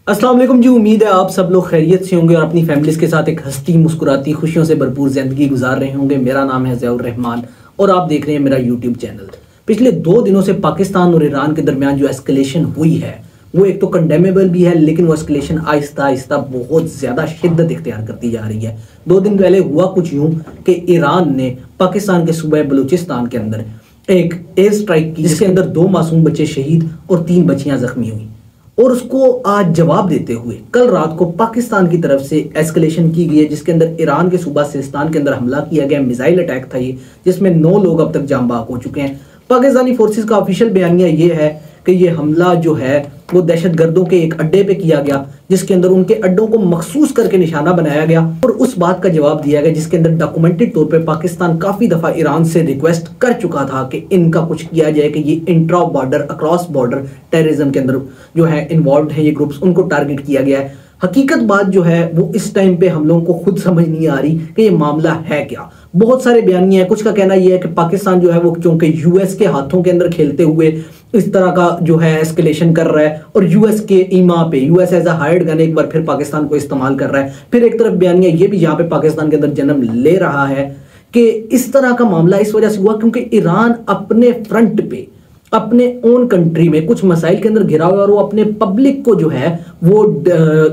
अस्सलाम वालेकुम जी। उम्मीद है आप सब लोग खैरियत से होंगे और अपनी फैमिलीज के साथ एक हंसती मुस्कुराती खुशियों से भरपूर ज़िंदगी गुजार रहे होंगे। मेरा नाम है ज़ियाउर रहमान और आप देख रहे हैं मेरा यूट्यूब चैनल। पिछले 2 दिनों से पाकिस्तान और ईरान के दरमियान जो एस्केलेशन हुई है वो एक तो कंडेमेबल भी है, लेकिन वो एस्केलेशन आहिस्ता आहिस्ता बहुत ज़्यादा शिद्दत इख्तियार करती जा रही है। 2 दिन पहले हुआ कुछ यूँ कि ईरान ने पाकिस्तान के सूबे बलूचिस्तान के अंदर एक एयर स्ट्राइक की, जिसके अंदर 2 मासूम बच्चे शहीद और 3 बच्चियां जख्मी हुई। और उसको आज जवाब देते हुए कल रात को पाकिस्तान की तरफ से एस्केलेशन की गई है, जिसके अंदर ईरान के सूबा सिस्तान के अंदर हमला किया गया। मिसाइल अटैक था ये, जिसमें 9 लोग अब तक जाम बहक हो चुके हैं। पाकिस्तानी फोर्सेस का ऑफिशियल बयानिया ये है कि ये हमला जो है वो दहशतगर्दों के एक अड्डे पे किया गया, जिसके अंदर उनके अड्डों को मखसूस करके निशाना बनाया गया और उस बात का जवाब दिया गया, जिसके अंदर डॉक्यूमेंटेड तौर पे पाकिस्तान काफ़ी दफ़ा ईरान से रिक्वेस्ट कर चुका था कि इनका कुछ किया जाए, कि ये intra border across border terrorism के अंदर जो है इन्वॉल्व है ये ग्रुप्स, उनको टारगेट किया गया है। हकीकत बात जो है वो इस टाइम पे हम लोगों को खुद समझ नहीं आ रही कि ये मामला है क्या। बहुत सारे बयानी है, कुछ का कहना यह है कि पाकिस्तान जो है वो चूंकि यूएस के हाथों के अंदर खेलते हुए इस तरह का जो है एस्केलेशन कर रहा है और यूएस के ईमा पे US as a hired gun एक बार फिर पाकिस्तान को इस्तेमाल कर रहा है। फिर एक तरफ बयानिया ये भी यहाँ पे पाकिस्तान के अंदर जन्म ले रहा है कि इस तरह का मामला इस वजह से हुआ क्योंकि ईरान अपने फ्रंट पे अपने ओन कंट्री में कुछ मसाइल के अंदर घिरा हुआ है और वो अपने पब्लिक को जो है वो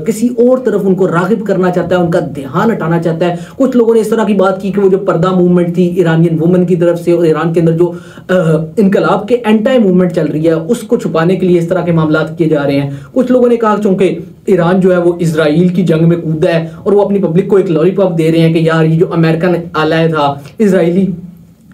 किसी और तरफ उनको रागिब करना चाहता है, उनका ध्यान हटाना चाहता है। कुछ लोगों ने इस तरह की बात की कि वो जो पर्दा मूवमेंट थी ईरानियन वुमेन की तरफ से और ईरान के अंदर जो इनकलाब के एंटी मूवमेंट चल रही है उसको छुपाने के लिए इस तरह के मामला किए जा रहे हैं। कुछ लोगों ने कहा चूंकि ईरान जो है वो इजराइल की जंग में कूदा है और वो अपनी पब्लिक को एक लॉलीपॉप दे रहे हैं कि यार ये जो अमेरिकन एलाय था, इजरायली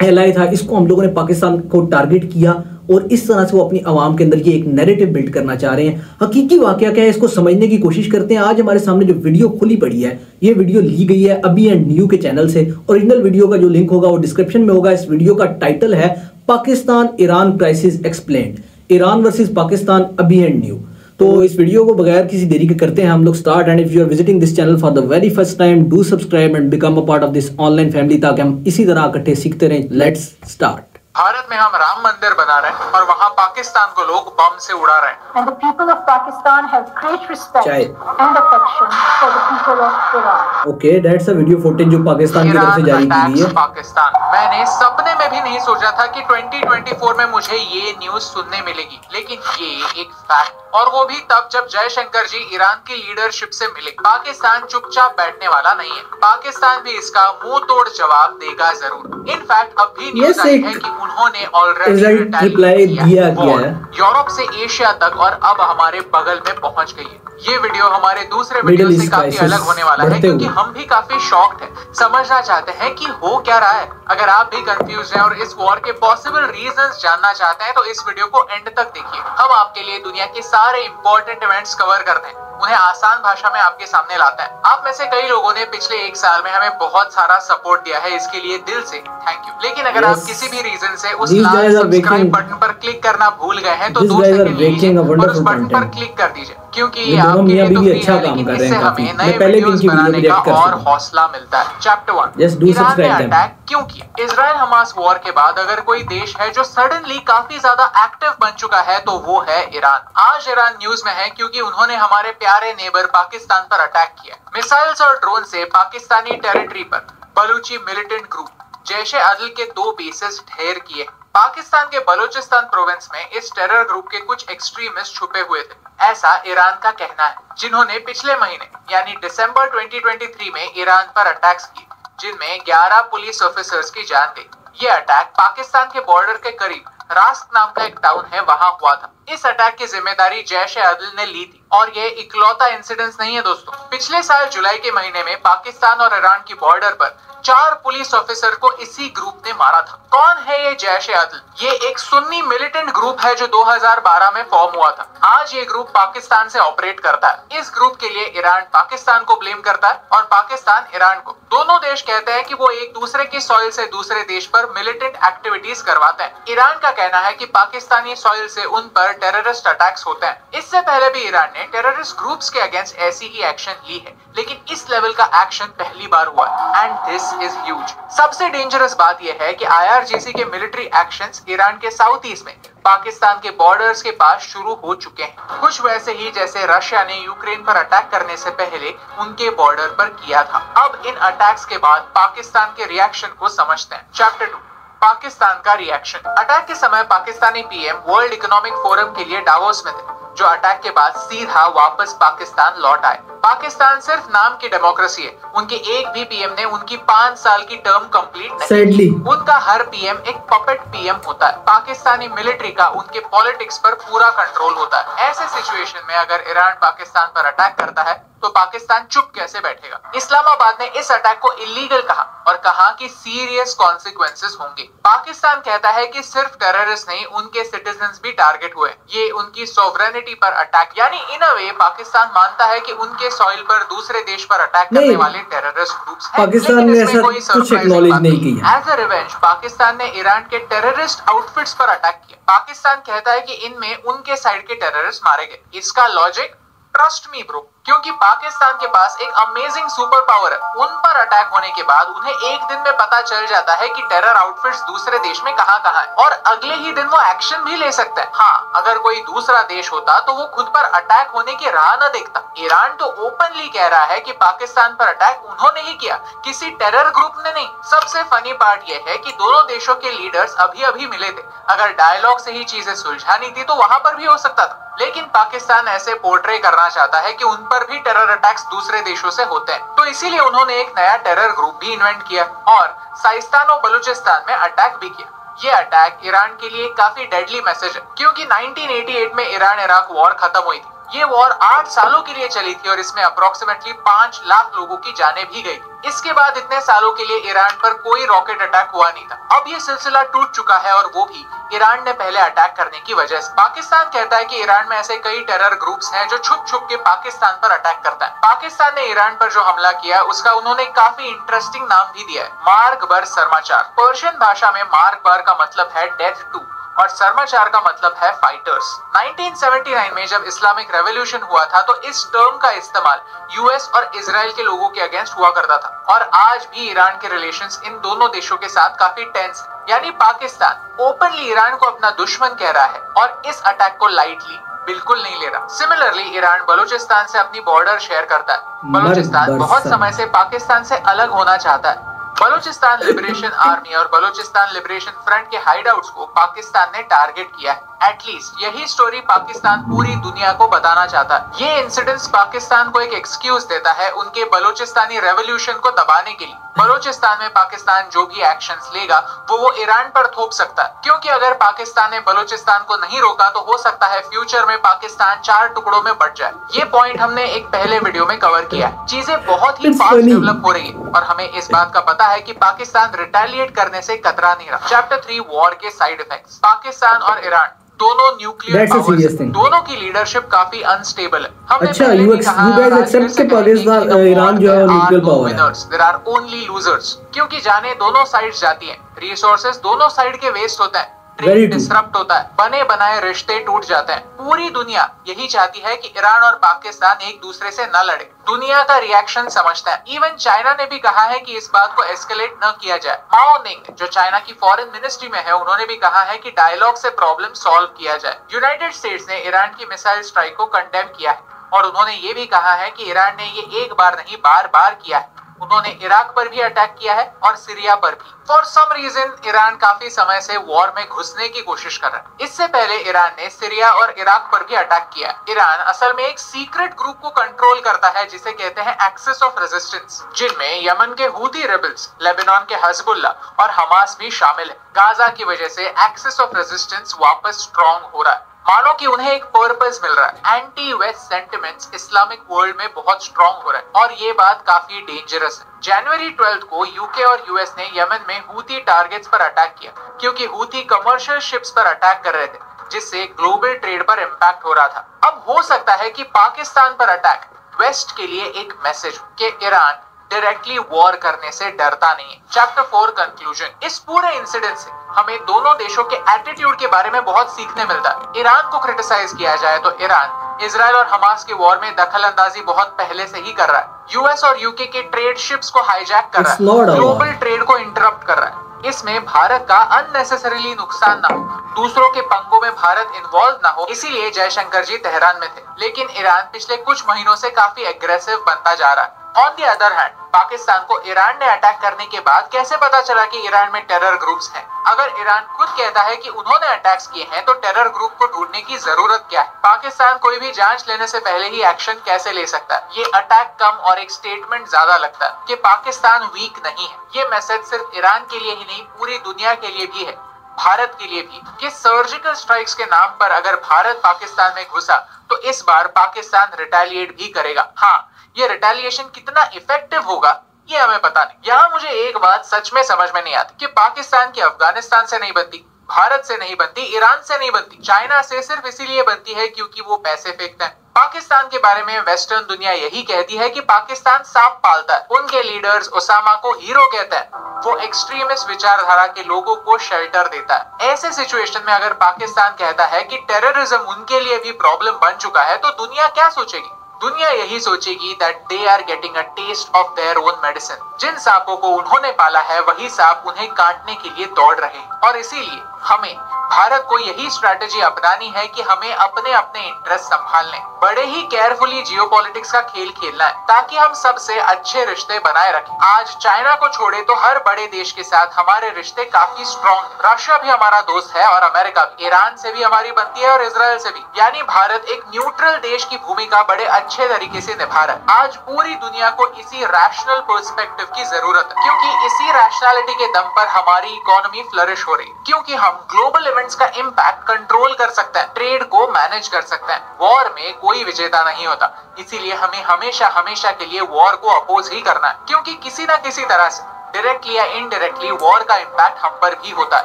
एलाय था, इसको हम लोगों ने पाकिस्तान को टारगेट किया और इस तरह से वो अपनी आवाम के अंदर ये एक नैरेटिव बिल्ड करना चाह रहे हैं। हकीकी वाकया क्या है इसको समझने की कोशिश करते हैं। आज हमारे सामने जो वीडियो खुली पड़ी है ये वीडियो ली गई है अभी एंड न्यू के चैनल से। ओरिजिनल वीडियो का जो लिंक होगा वो डिस्क्रिप्शन में होगा। इस वीडियो का टाइटल है Pakistan Iran crisis explained, Iran versus Pakistan अभी एंड न्यू। तो इस वीडियो को बगैर किसी देरी के करते हैं हम लोग start. And if you are visiting this channel for the very first time, do subscribe and become a part of this online family, ताकि हम इसी तरह इकट्ठे सीखते रहें। Let's start. भारत में हम राम मंदिर बना रहे हैं और वहाँ पाकिस्तान को लोग बम से उड़ा रहे हैं। And the people of Pakistan have great respect and affection for the people of Iran. Okay, that's a video footage जो पाकिस्तान की तरफ से जारी की गई है। पाकिस्तान, मैंने सपने में भी नहीं सोचा था कि 2024 में मुझे ये न्यूज सुनने मिलेगी, लेकिन ये एक फैक्ट, और वो भी तब जब जयशंकर जी ईरान की लीडरशिप से मिले। पाकिस्तान चुपचाप बैठने वाला नहीं है, पाकिस्तान भी इसका मुंह तोड़ जवाब देगा जरूर। इनफैक्ट अब भी न्यूज आई है कि उन्होंने ऑलरेडी रिप्लाई दिया गया है यूरोप से एशिया तक और अब हमारे बगल में पहुंच गई है। ये वीडियो हमारे दूसरे वीडियो से काफी अलग होने वाला है क्योंकि हम भी काफी शॉक्ड हैं, समझना चाहते हैं कि हो क्या रहा है। अगर आप भी कंफ्यूज हैं और इस वॉर के पॉसिबल रीजंस जानना चाहते हैं तो इस वीडियो को एंड तक देखिए। हम आपके लिए दुनिया के सारे इंपॉर्टेंट इवेंट्स कवर करते हैं, उन्हें आसान भाषा में आपके सामने लाता है। आप में से कई लोगों ने पिछले 1 साल में हमें बहुत सारा सपोर्ट दिया है, इसके लिए दिल से थैंक यू। लेकिन अगर आप किसी भी रीजन से उस लाल सब्सक्राइब बटन पर क्लिक करना भूल गए हैं तो 2 सेकंड लीजिए और उस बटन पर क्लिक कर दीजिए, क्योंकि ये आपके लिए तो फ्री है, लेकिन इससे हमें नए वीडियोस बनाने का और हौसला मिलता है। चैप्टर 1, ईरान ने अटैक क्यों किया। इजराइल हमास वॉर के बाद अगर कोई देश है जो सडनली काफी ज्यादा एक्टिव बन चुका है तो वो है ईरान। आज ईरान न्यूज में है क्योंकि उन्होंने हमारे प्यारे नेबर पाकिस्तान पर अटैक किया। मिसाइल्स और ड्रोन से पाकिस्तानी टेरिटरी पर बलूची मिलिटेंट ग्रुप जैशे अदल के 2 बेसेस ढेर किए। पाकिस्तान के बलूचिस्तान प्रोविंस में इस टेरर ग्रुप के कुछ एक्सट्रीमिस्ट छुपे हुए थे, ऐसा ईरान का कहना है, जिन्होंने पिछले महीने यानी दिसंबर 2023 में ईरान पर अटैक्स किए, जिनमें 11 पुलिस ऑफिसर्स की जान गई। ये अटैक पाकिस्तान के बॉर्डर के करीब रास्क नाम का एक टाउन है वहां हुआ था। इस अटैक की जिम्मेदारी जैश ए अदल ने ली थी और ये इकलौता इंसिडेंट नहीं है दोस्तों। पिछले साल जुलाई के महीने में पाकिस्तान और ईरान की बॉर्डर पर 4 पुलिस ऑफिसर को इसी ग्रुप ने मारा था। कौन है ये जैश ए अदल? ये एक सुन्नी मिलिटेंट ग्रुप है जो 2012 में फॉर्म हुआ था। आज ये ग्रुप पाकिस्तान से ऑपरेट करता है। इस ग्रुप के लिए ईरान पाकिस्तान को ब्लेम करता है और पाकिस्तान ईरान को। दोनों देश कहते हैं कि वो एक दूसरे की सॉइल से दूसरे देश पर मिलिटेंट एक्टिविटीज करवाते हैं। ईरान का कहना है कि पाकिस्तानी सॉइल से उन पर टेररिस्ट अटैक्स होते हैं। इससे पहले भी ईरान ने टेररिस्ट ग्रुप्स के अगेंस्ट ऐसी ही एक्शन ली है, लेकिन इस लेवल का एक्शन पहली बार हुआ है एंड दिस इज ह्यूज। सबसे डेंजरस बात यह है कि IRGC के मिलिट्री एक्शंस ईरान के साउथ ईस्ट में पाकिस्तान के बॉर्डर्स के पास शुरू हो चुके हैं, कुछ वैसे ही जैसे रशिया ने यूक्रेन पर अटैक करने से पहले उनके बॉर्डर पर किया था। अब इन अटैक्स के बाद पाकिस्तान के रिएक्शन को समझते हैं। चैप्टर 2, पाकिस्तान का रिएक्शन। अटैक के समय Pakistani PM world economic forum के लिए डावोस में थे, जो अटैक के बाद सीधा वापस पाकिस्तान लौट आए। पाकिस्तान सिर्फ नाम की डेमोक्रेसी है, उनके एक भी PM ने उनकी 5 साल की टर्म कंप्लीट नहीं की। उनका हर PM एक पपेट PM होता है। पाकिस्तानी मिलिट्री का उनके पॉलिटिक्स पर पूरा कंट्रोल होता है। ऐसे सिचुएशन में अगर ईरान पाकिस्तान पर अटैक करता है तो पाकिस्तान चुप कैसे बैठेगा। इस्लामाबाद ने इस अटैक को इलीगल कहा और कहा कि सीरियस कॉन्सिक्वेंसेस होंगे। पाकिस्तान कहता है कि सिर्फ टेररिस्ट नहीं, उनके सिटीजन्स भी टारगेट हुए। ये उनकी सॉवरेनिटी पर अटैक, यानी इन अ वे पाकिस्तान मानता है कि उनके सॉइल पर दूसरे देश पर अटैक करने वाले टेररिस्ट ग्रुप्स हैं। पाकिस्तान ने ऐसा कुछ एक्नॉलेज नहीं किया। एज अ रिवेंज पाकिस्तान ने ईरान के टेररिस्ट आउटफिट्स पर अटैक किया। पाकिस्तान कहता है कि इनमें उनके साइड के टेररिस्ट मारे गए। इसका लॉजिक, ट्रस्ट मी ब्रो, क्योंकि पाकिस्तान के पास एक अमेजिंग सुपर पावर है। उन पर अटैक होने के बाद उन्हें एक दिन में पता चल जाता है कि टेरर आउटफिट्स दूसरे देश में कहां है और अगले ही दिन वो एक्शन भी ले सकता है। हाँ, अगर कोई दूसरा देश होता तो वो खुद पर अटैक होने की राह न देखता। ईरान तो ओपनली कह रहा है कि पाकिस्तान पर अटैक उन्होंने ही किया, किसी टेरर ग्रुप ने नहीं। सबसे फनी पार्ट ये है कि दोनों देशों के लीडर्स अभी अभी मिले थे। अगर डायलॉग से ही चीजें सुलझानी थी तो वहां पर भी हो सकता था, लेकिन पाकिस्तान ऐसे पोर्ट्रे करना चाहता है कि उन पर भी टेरर अटैक्स दूसरे देशों से होते हैं, तो इसीलिए उन्होंने एक नया टेरर ग्रुप भी इन्वेंट किया और सिस्तान और बलूचिस्तान में अटैक भी किया। ये अटैक ईरान के लिए काफी डेडली मैसेज है, क्योंकि 1988 में ईरान इराक वॉर खत्म हुई थी। ये वॉर 8 सालों के लिए चली थी और इसमें अप्रोक्सीमेटली 5 लाख लोगों की जानें भी गई थी। इसके बाद इतने सालों के लिए ईरान पर कोई रॉकेट अटैक हुआ नहीं था। अब ये सिलसिला टूट चुका है और वो भी ईरान ने पहले अटैक करने की वजह से। पाकिस्तान कहता है कि ईरान में ऐसे कई टेरर ग्रुप्स हैं जो छुप छुप के पाकिस्तान पर अटैक करता है। पाकिस्तान ने ईरान पर जो हमला किया उसका उन्होंने काफी इंटरेस्टिंग नाम भी दिया है, मार्ग बर सरमाचार। पर्शियन भाषा में मार्ग बर का मतलब है डेथ टू और सरमाचार का मतलब है फाइटर्स। 1979 में जब इस्लामिक रेवोल्यूशन हुआ था तो इस टर्म का इस्तेमाल US और इजराइल के लोगों के अगेंस्ट हुआ करता था और आज भी ईरान के रिलेशंस इन दोनों देशों के साथ काफी टेंस है। यानी पाकिस्तान ओपनली ईरान को अपना दुश्मन कह रहा है और इस अटैक को लाइटली बिल्कुल नहीं ले रहा। सिमिलरली ईरान बलूचिस्तान से अपनी बॉर्डर शेयर करता है। बलूचिस्तान बहुत समय से पाकिस्तान से अलग होना चाहता है। बलूचिस्तान लिबरेशन आर्मी और बलूचिस्तान लिबरेशन फ्रंट के हाइडआउट्स को पाकिस्तान ने टारगेट किया है। एटलीस्ट यही स्टोरी पाकिस्तान पूरी दुनिया को बताना चाहता है। ये इंसिडेंट्स पाकिस्तान को एक एक्सक्यूज देता है उनके बलूचिस्तानी रेवोल्यूशन को दबाने के लिए। बलूचिस्तान में पाकिस्तान जो भी एक्शंस लेगा वो ईरान पर थोप सकता है, क्योंकि अगर पाकिस्तान ने बलूचिस्तान को नहीं रोका तो हो सकता है फ्यूचर में पाकिस्तान 4 टुकड़ों में बट जाए। ये पॉइंट हमने एक पहले वीडियो में कवर किया है। चीजें बहुत ही फास्ट डेवलप हो रही है और हमें इस बात का पता है कि पाकिस्तान रिटेलिएट करने से कतरा नहीं रहा। चैप्टर 3, वॉर के साइड इफेक्ट्स। पाकिस्तान और ईरान दोनों न्यूक्लियर पावर्स, दोनों की लीडरशिप काफी अनस्टेबल है। हमने पहले भी कहा पाकिस्तान ईरान जो है न्यूक्लियर पावर है। देयर आर ओनली लूजर्स, क्योंकि जाने दोनों साइड्स जाती हैं, रिसोर्सेज दोनों साइड के वेस्ट होता है, ट्रेड डिसरप्ट होता है, बने बनाए रिश्ते टूट जाते हैं। पूरी दुनिया यही चाहती है कि ईरान और पाकिस्तान एक दूसरे से न लड़े। दुनिया का रिएक्शन समझता है। इवन चाइना ने भी कहा है कि इस बात को एस्केलेट न किया जाए। माओ निंग जो चाइना की फॉरेन मिनिस्ट्री में है, उन्होंने भी कहा है कि डायलॉग से प्रॉब्लम सॉल्व किया जाए। यूनाइटेड स्टेट्स ने ईरान की मिसाइल स्ट्राइक को कंडेम किया है और उन्होंने ये भी कहा है कि ईरान ने ये एक बार नहीं बार बार किया है। उन्होंने इराक पर भी अटैक किया है और सीरिया पर भी। फॉर सम रीजन ईरान काफी समय से वॉर में घुसने की कोशिश कर रहा है। इससे पहले ईरान ने सीरिया और इराक पर भी अटैक किया। ईरान असल में एक सीक्रेट ग्रुप को कंट्रोल करता है जिसे कहते हैं एक्सिस ऑफ रेजिस्टेंस, जिनमें यमन के हूती रेबल्स, लेबनान के हिजबुल्ला और हमास भी शामिल है। गाजा की वजह से एक्सिस ऑफ रेजिस्टेंस वापस स्ट्रॉन्ग हो रहा है। मानो कि उन्हें एक पर्पस मिल रहा है। Anti west sentiments Islamic world में बहुत स्ट्रॉन्ग हो रहा है और ये बात काफी डेंजरस है। जनवरी 12 को यूके और यूएस ने यमन में हूती टारगेट्स पर अटैक किया, क्योंकि हूती कमर्शियल शिप्स पर अटैक कर रहे थे, जिससे ग्लोबल ट्रेड पर इम्पैक्ट हो रहा था। अब हो सकता है कि पाकिस्तान पर अटैक वेस्ट के लिए एक मैसेज कि ईरान डायरेक्टली वॉर करने से डरता नहीं है। Chapter 4 conclusion. इस पूरे इंसिडेंट से हमें दोनों देशों के एटीट्यूड के बारे में बहुत सीखने मिलता है। ईरान को क्रिटिसाइज किया जाए तो ईरान इजराइल और हमास के वॉर में दखल अंदाजी बहुत पहले से ही कर रहा है। यूएस और यूके के ट्रेड शिप्स को हाईजैक कर रहा है, ग्लोबल ट्रेड को इंटरप्ट कर रहा है। इसमें भारत का अननेसेसरीली नुकसान ना हो, दूसरों के पंगों में भारत इन्वॉल्व ना हो, इसीलिए जयशंकर जी तेहरान में थे। लेकिन ईरान पिछले कुछ महीनों से काफी एग्रेसिव बनता जा रहा है। On the other hand, Pakistan को ईरान ने अटैक करने के बाद कैसे पता चला कि ईरान में टेरर ग्रुप्स हैं? अगर ईरान खुद कहता है कि उन्होंने अटैक्स किए हैं, तो टेरर ग्रुप को ढूंढने की जरूरत क्या है? पाकिस्तान कोई भी जांच लेने से पहले ही एक्शन कैसे ले सकता है? ये अटैक कम और एक स्टेटमेंट ज्यादा लगता है कि पाकिस्तान वीक नहीं है। ये मैसेज सिर्फ ईरान के लिए ही नहीं, पूरी दुनिया के लिए भी है, भारत के लिए भी, कि सर्जिकल स्ट्राइक्स के नाम पर अगर भारत पाकिस्तान में घुसा तो इस बार पाकिस्तान रिटेलिएट भी करेगा। हाँ, ये रिटेलिएशन कितना इफेक्टिव होगा ये हमें पता नहीं। यहाँ मुझे एक बात सच में समझ में नहीं आती कि पाकिस्तान की अफगानिस्तान से नहीं बनती, भारत से नहीं बनती, ईरान से नहीं बनती, चाइना से सिर्फ इसीलिए बनती है क्योंकि वो पैसे फेंकता है। पाकिस्तान के बारे में वेस्टर्न दुनिया यही कहती है कि पाकिस्तान सांप पालता है। उनके लीडर्स ओसामा को हीरो कहता है, वो एक्सट्रीमिस्ट विचारधारा के लोगों को शेल्टर देता है। ऐसे सिचुएशन में अगर पाकिस्तान कहता है कि टेररिज्म उनके लिए भी प्रॉब्लम बन चुका है, तो दुनिया क्या सोचेगी? दुनिया यही सोचेगी that they are getting a taste of their own medicine. जिन सांपों को उन्होंने पाला है वही सांप उन्हें काटने के लिए दौड़ रहे हैं। और इसीलिए हमें भारत को यही स्ट्रैटेजी अपनानी है कि हमें अपने अपने इंटरेस्ट संभालने, बड़े ही केयरफुली जियोपॉलिटिक्स का खेल खेलना है ताकि हम सबसे अच्छे रिश्ते बनाए रखें। आज चाइना को छोड़े तो हर बड़े देश के साथ हमारे रिश्ते काफी स्ट्रॉन्ग। रशिया भी हमारा दोस्त है और अमेरिका भी, ईरान से भी हमारी बनती है और इजराइल से भी। यानी भारत एक न्यूट्रल देश की भूमिका बड़े अच्छे तरीके से निभा रहा है। आज पूरी दुनिया को इसी रैशनल पर्सपेक्टिव की जरूरत है, क्योंकि इसी रैशनैलिटी के दम पर हमारी इकोनॉमी फ्लरिश हो रही है, क्योंकि हम ग्लोबल इवेंट्स का इम्पैक्ट कंट्रोल कर सकते हैं, ट्रेड को मैनेज कर सकते हैं। वॉर में कोई विजेता नहीं होता, इसीलिए हमें हमेशा हमेशा के लिए वॉर को अपोज ही करना है, क्योंकि किसी ना किसी तरह से डायरेक्टली या इनडायरेक्टली वॉर का इम्पैक्ट हम पर भी होता है।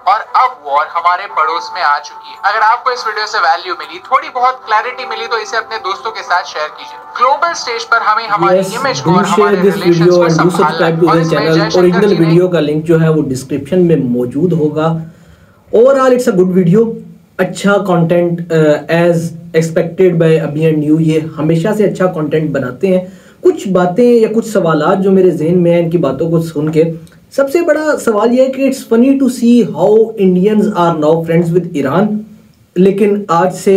और अब वॉर हमारे पड़ोस में आ चुकी है। अगर आपको इस वीडियो से वैल्यू मिली, थोड़ी बहुत क्लैरिटी मिली, तो इसे अपने दोस्तों के साथ शेयर कीजिए। ग्लोबल स्टेज पर हमें हमारी इमेज को और हमारे रिलेशंस को संभालना है। और इसमें जयशंकर जी वीडियो का लिंक जो है वो डिस्क्रिप्शन में मौजूद होगा। Overall it's a good video, अच्छा कंटेंट एज एक्सपेक्टेड बाय अभी एंड न्यू। ये हमेशा से अच्छा कंटेंट बनाते हैं। कुछ बातें या कुछ सवालात जो मेरे जहन में हैं, इनकी बातों को सुन के सबसे बड़ा सवाल ये है कि it's funny to see how Indians are now friends with Iran. लेकिन आज से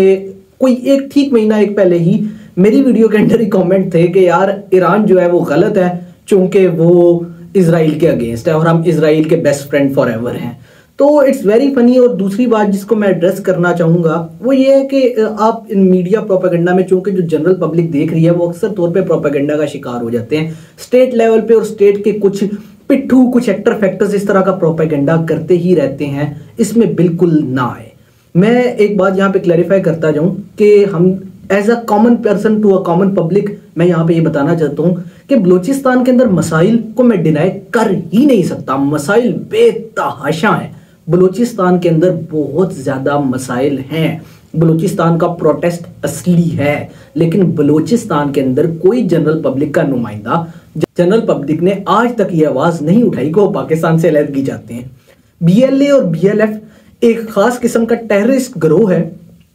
कोई एक ठीक महीना एक पहले ही मेरी वीडियो के अंदर ही कमेंट थे कि यार ईरान जो है वो गलत है चूंकि वो इजराइल के अगेंस्ट है और हम इजराइल के बेस्ट फ्रेंड फॉर एवर हैं। तो इट्स वेरी फनी। और दूसरी बात जिसको मैं एड्रेस करना चाहूँगा वो ये है कि आप इन मीडिया प्रोपेगेंडा में, चूंकि जो जनरल पब्लिक देख रही है वो अक्सर तौर पे प्रोपेगेंडा का शिकार हो जाते हैं। स्टेट लेवल पे और स्टेट के कुछ पिट्ठू, कुछ एक्टर फैक्टर्स इस तरह का प्रोपेगेंडा करते ही रहते हैं, इसमें बिल्कुल ना आए। मैं एक बात यहाँ पे क्लैरिफाई करता जाऊँ कि हम as a common person to a common public, मैं यहाँ पे ये बताना चाहता हूँ कि बलूचिस्तान के अंदर मसाइल को मैं डिनाई कर ही नहीं सकता। मसाइल बेतहाशा हैं। बलूचिस्तान के अंदर बहुत ज़्यादा मसाइल हैं। बलूचिस्तान का प्रोटेस्ट असली है, लेकिन बलूचिस्तान के अंदर कोई जनरल पब्लिक का नुमाइंदा, जनरल पब्लिक ने आज तक ये आवाज़ नहीं उठाई कि वो पाकिस्तान से अलग की जाते हैं। BLA और BLF एक खास किस्म का टेररिस्ट गिरोह है,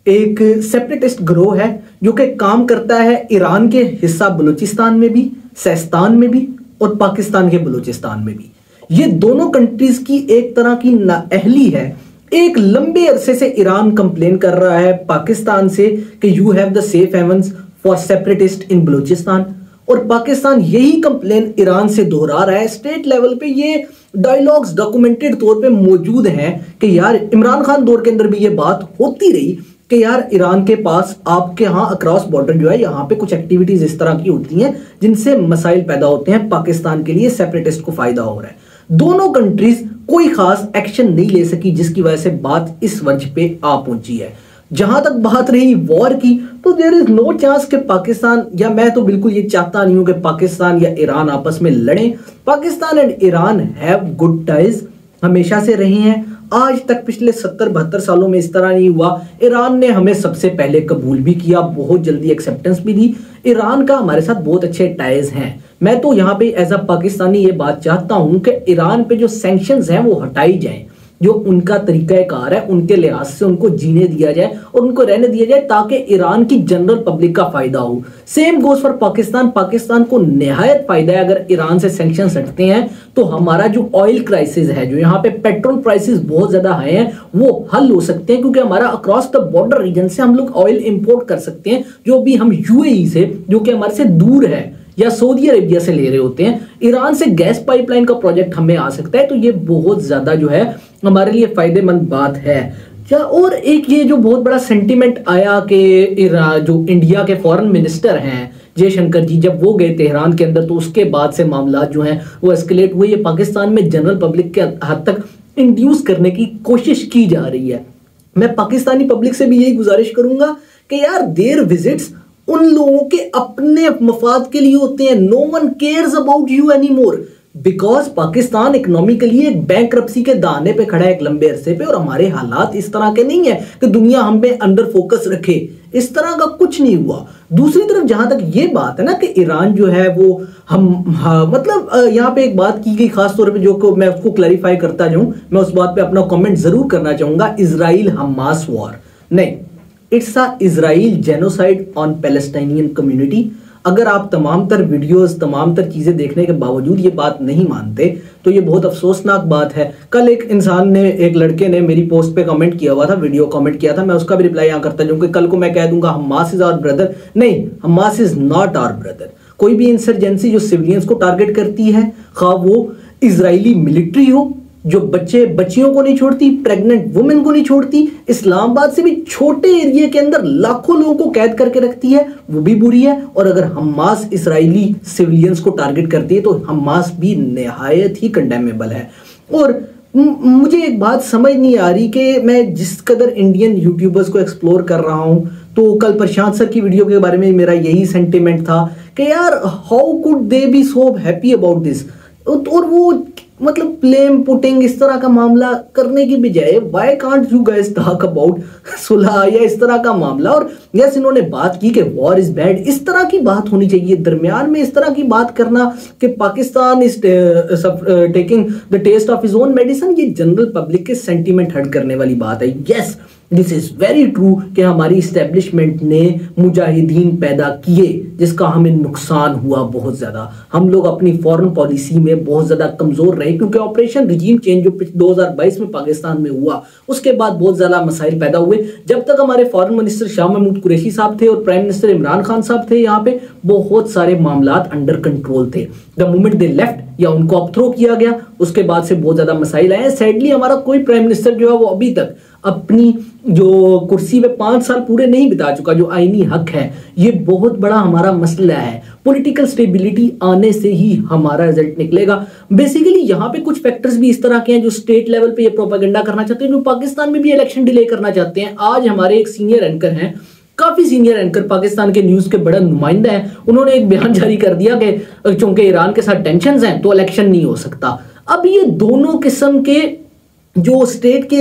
एक सेपरेटिस्ट गिरोह है जो कि काम करता है ईरान के हिस्सा बलूचिस्तान में भी, सिस्तान में भी और पाकिस्तान के बलूचिस्तान में भी। ये दोनों कंट्रीज की एक तरह की नाअहली है। एक लंबे अरसे से ईरान कंप्लेन कर रहा है पाकिस्तान से कि you have the safe havens for separatist in Balochistan, और पाकिस्तान यही कंप्लेन ईरान से दोहरा रहा है। स्टेट लेवल पे ये डायलॉग्स डॉक्यूमेंटेड तौर पे मौजूद हैं कि यार इमरान खान दौर के अंदर भी ये बात होती रही कि यार ईरान के पास आपके यहाँ अक्रॉस बॉर्डर जो है यहाँ पे कुछ एक्टिविटीज इस तरह की होती हैं जिनसे मसाइल पैदा होते हैं, पाकिस्तान के लिए सेपरेटिस्ट को फायदा हो रहा है। दोनों कंट्रीज कोई खास एक्शन नहीं ले सकी, जिसकी वजह से बात इस वर्ज पे आ पहुंची है। जहां तक बात रही वॉर की, तो देयर इज नो चांस कि पाकिस्तान, या मैं तो बिल्कुल ये चाहता नहीं हूं कि पाकिस्तान या ईरान आपस में लड़े। Pakistan and Iran have good ties, हमेशा से रहे हैं। आज तक पिछले 70-72 सालों में इस तरह नहीं हुआ। ईरान ने हमें सबसे पहले कबूल भी किया, बहुत जल्दी एक्सेप्टेंस भी दी। ईरान का हमारे साथ बहुत अच्छे टाइज हैं। मैं तो यहाँ पे एज अ पाकिस्तानी ये बात चाहता हूँ कि ईरान पे जो सैंक्शंस हैं वो हटाई जाएं, जो उनका तरीकाकार है उनके लिहाज से उनको जीने दिया जाए और उनको रहने दिया जाए ताकि ईरान की जनरल पब्लिक का फायदा हो। Same goes for Pakistan. Pakistan को निहायत फायदा है अगर ईरान से सैंक्शन हटते हैं, तो हमारा जो ऑयल क्राइसिस है, जो यहाँ पे पेट्रोल प्राइसेस बहुत ज्यादा हाई हैं, वो हल हो सकते हैं क्योंकि हमारा अक्रॉस द बॉर्डर रीजन से हम लोग ऑयल इंपोर्ट कर सकते हैं, जो भी हम यूएई से, जो कि हमारे से दूर है, या सऊदी अरेबिया से ले रहे होते हैं। ईरान से गैस पाइपलाइन का प्रोजेक्ट हमें आ सकता है, तो ये बहुत ज्यादा जो है हमारे लिए फायदेमंद बात है। क्या और एक ये जो बहुत बड़ा सेंटीमेंट आया कि जो इंडिया के फॉरेन मिनिस्टर हैं जयशंकर जी, जब वो गए तेहरान के अंदर, तो उसके बाद से मामला जो हैं वो एस्केलेट हुए। ये पाकिस्तान में जनरल पब्लिक के हद तक इंड्यूस करने की कोशिश की जा रही है। मैं पाकिस्तानी पब्लिक से भी यही गुजारिश करूंगा कि यार देयर विजिट्स उन लोगों के अपने मफाद के लिए होते हैं। No one cares about you any more, because Pakistan economically एक बैंकरप्सी के दाने पे खड़ा है एक लंबे अरसे पे, और हमारे हालात इस तरह के नहीं है कि दुनिया हम पे अंडर फोकस रखे, इस तरह का कुछ नहीं हुआ। दूसरी तरफ जहां तक ये बात है ना कि ईरान जो है वो मतलब यहाँ पे एक बात की गई खास तौर पे जो को मैं उसको क्लैरिफाई करता जाऊं, मैं उस बात पे अपना कमेंट जरूर करना चाहूंगा। इजराइल हमास वॉर नहीं, it's a Israel genocide on Palestinian community. अगर आप तमाम तर वीडियोस, तमाम तर चीजें देखने के बावजूद ये बात नहीं मानते, तो ये बहुत अफसोसनाक बात है। कल एक इंसान ने, एक लड़के ने मेरी पोस्ट पे कमेंट किया हुआ था, वीडियो कमेंट किया था, मैं उसका भी रिप्लाई यहाँ करता जाऊँ कि कल को मैं कह दूंगा हमास इज आवर ब्रदर। नहीं, Hamas is not our brother. कोई भी इंसर्जेंसी जो सिविलियंस को टारगेट करती है, खा वो इजरायली मिलिट्री हो, जो बच्चियों को नहीं छोड़ती, प्रेग्नेंट वुमेन को नहीं छोड़ती, इस्लामाबाद से भी छोटे एरिया के अंदर लाखों लोगों को कैद करके रखती है, वो भी बुरी है। और अगर हमास इजरायली सिविलियंस को टारगेट करती है तो हमास भी निहायत ही कंडेमेबल है। और मुझे एक बात समझ नहीं आ रही कि मैं जिस कदर इंडियन यूट्यूबर्स को एक्सप्लोर कर रहा हूं, तो कल प्रशांत सर की वीडियो के बारे में मेरा यही सेंटिमेंट था कि यार how could they B so happy about this. और वो मतलब ब्लेम पुटिंग इस तरह का मामला करने की बजाय why can't you guys talk about सुलह या इस तरह का मामला। और यस, इन्होंने बात की कि वॉर इज बैड, इस तरह की बात होनी चाहिए। दरमियान में इस तरह की बात करना कि Pakistan is taking the taste of his own medicine, ये जनरल पब्लिक के सेंटीमेंट हर्ट करने वाली बात है। Yes, this is very true कि हमारी इस्टेब्लिशमेंट ने मुजाहिदीन पैदा किए जिसका हमें नुकसान हुआ बहुत ज्यादा। हम लोग अपनी फॉरेन पॉलिसी में बहुत ज्यादा कमजोर रहे क्योंकि ऑपरेशन रिजीम चेंज जो 2022 में पाकिस्तान में हुआ, उसके बाद बहुत ज्यादा मसाइल पैदा हुए। जब तक हमारे फॉरेन मिनिस्टर शाह महमूद कुरैशी साहब थे और प्राइम मिनिस्टर इमरान खान साहब थे, यहाँ पे बहुत सारे मामलात अंडर कंट्रोल थे। द मोमेंट दे लेफ्ट या उनको अपथ्रो किया गया, उसके बाद से बहुत ज्यादा मसाइल आए। सैडली हमारा कोई प्राइम मिनिस्टर जो है वो अभी तक अपनी जो कुर्सी पे 5 साल पूरे नहीं बिता चुका, जो आईनी हक है। ये बहुत बड़ा हमारा मसला है। पॉलिटिकल स्टेबिलिटी आने से ही हमारा रिजल्ट निकलेगा। बेसिकली यहाँ पे कुछ फैक्टर्स भी इस तरह के हैं जो स्टेट लेवल पे ये प्रोपेगेंडा करना चाहते हैं, जो पाकिस्तान में भी इलेक्शन डिले करना चाहते हैं। आज हमारे एक सीनियर एंकर हैं, काफी सीनियर एंकर, पाकिस्तान के न्यूज के बड़ा नुमाइंदा है, उन्होंने एक बयान जारी कर दिया कि चूंकि ईरान के साथ टेंशंस हैं तो इलेक्शन नहीं हो सकता। अब ये दोनों किस्म के जो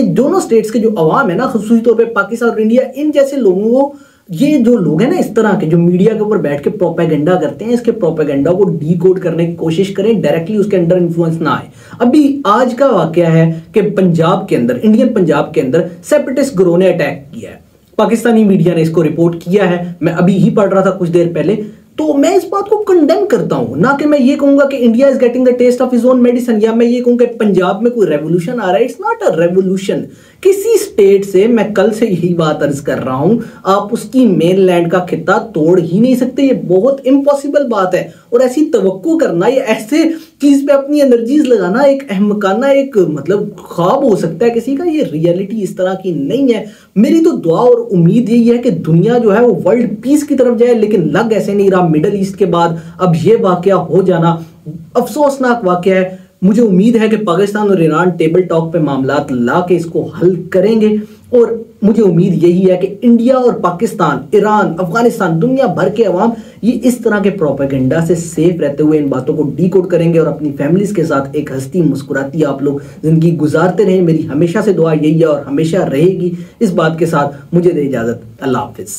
दोनों स्टेट्स के जो अवाम है ना, खासतौर तौर पे पाकिस्तान और इंडिया, इन जैसे लोगों को, ये जो लोग हैं ना इस तरह के जो मीडिया के ऊपर बैठ के प्रोपेगेंडा करते हैं, इसके प्रोपेगेंडा को डीकोड करने की कोशिश करें, डायरेक्टली उसके अंदर इन्फ्लुएंस ना आए। अभी आज का वाकया है कि पंजाब के अंदर, इंडियन पंजाब के अंदर सेपरेटिस्ट गिरोह ने अटैक किया है। पाकिस्तानी मीडिया ने इसको रिपोर्ट किया है, मैं अभी ही पढ़ रहा था कुछ देर पहले। तो मैं इस बात को कंडेम करता हूं, ना कि मैं ये कहूंगा कि India is getting the taste of his own medicine, या मैं ये कहूंगा कि पंजाब में कोई रेवोल्यूशन आ रहा है। It's not a revolution. किसी स्टेट से, मैं कल से यही बात अर्ज कर रहा हूं, आप उसकी मेनलैंड का खिता तोड़ ही नहीं सकते। ये बहुत इम्पॉसिबल बात है। और ऐसी तवक्को करना, ये ऐसे चीज पे अपनी एनर्जीज लगाना एक अहमकाना, एक मतलब ख्वाब हो सकता है किसी का। ये रियलिटी इस तरह की नहीं है। मेरी तो दुआ और उम्मीद यही है कि दुनिया जो है वो वर्ल्ड पीस की तरफ जाए, लेकिन लग ऐसे नहीं रहा। मिडल ईस्ट के बाद अब ये वाकया हो जाना अफसोसनाक वाकया है। मुझे उम्मीद है कि पाकिस्तान और ईरान टेबल टॉक पे मामलात ला के इसको हल करेंगे। और मुझे उम्मीद यही है कि इंडिया और पाकिस्तान, ईरान, अफगानिस्तान, दुनिया भर के अवाम ये इस तरह के प्रोपेगेंडा से सेफ रहते हुए इन बातों को डीकोड करेंगे और अपनी फैमिलीज के साथ एक हंसती मुस्कुराती आप लोग जिंदगी गुजारते रहें। मेरी हमेशा से दुआ यही है और हमेशा रहेगी। इस बात के साथ मुझे दे इजाजत। अल्लाह हाफिज।